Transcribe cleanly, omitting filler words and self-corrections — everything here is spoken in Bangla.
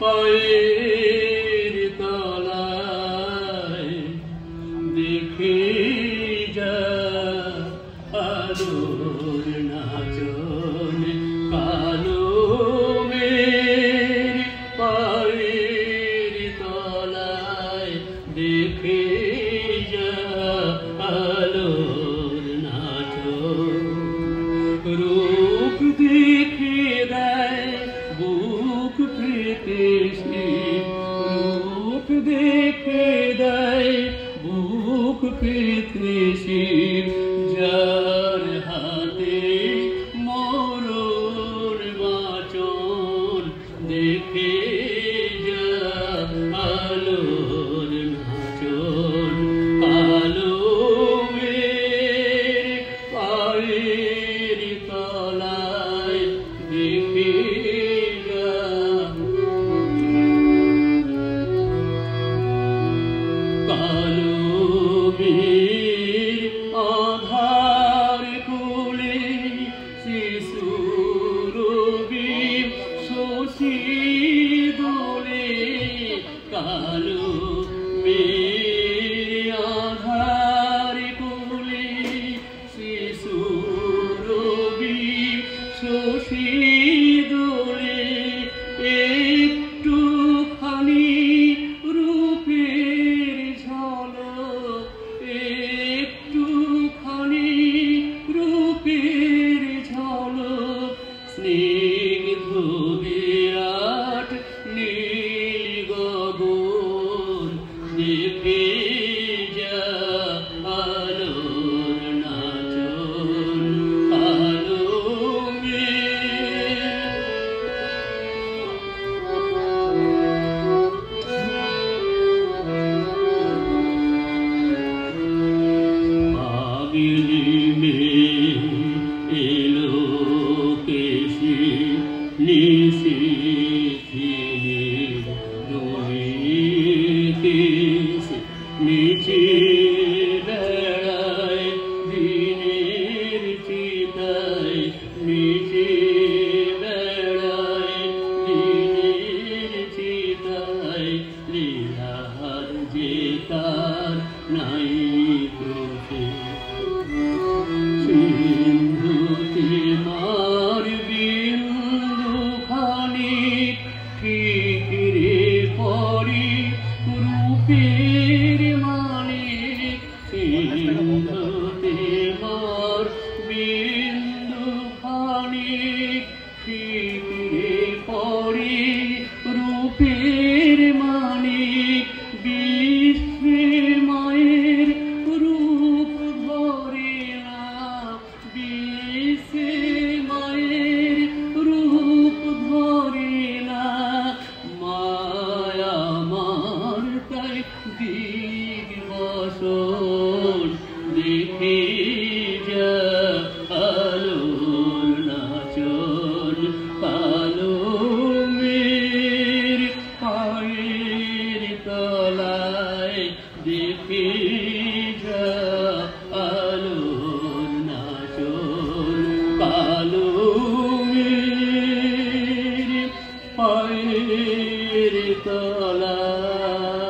পায়ের তলায় দেখে যা আলোর নাচন কালো মের পায়ের তলায় দেখে যা আলোর নাচন রূপ দেখে দেয় বুক পেতে রূপ দেখে দেয় বুক পেতে যার হাতে মরণ বাঁচন দেখে যা আলোর নাচন কালো মের পায়ের তলায় দেখে কালো মের আধার কোলে শিশুর শশী দোলে কালো মের আধার কোলে শিশুর শশী দোলে একটুখানি স্নিগ্ধ বিরাট নীল গগন দেখে যা আলোর নাচন কালো পাগলি মেয়ে এলো নিচে বেড়ায় দিনের চিতায় নিচে বেড়ায় দিনের চিতায় লীলার যে তার নাই তোকে সিন্ধুতে মার বিন্দু খানিক ঠিকরে পরি রূপের মানিক সিন্ধুতে মার বিন্দু খানিক ঠিকরে পরি রূপের মানিক বিশ্বে মায়ের রূপ ধরে না বিশ্বে মায়ের রূপ ধরে না মায়া মার তাই দিবসন দেখে যা আলোর নাচন কালো মের পায়ের তলায় দেখে যা আলোর নাচন কালো মের পায়ের তলায়।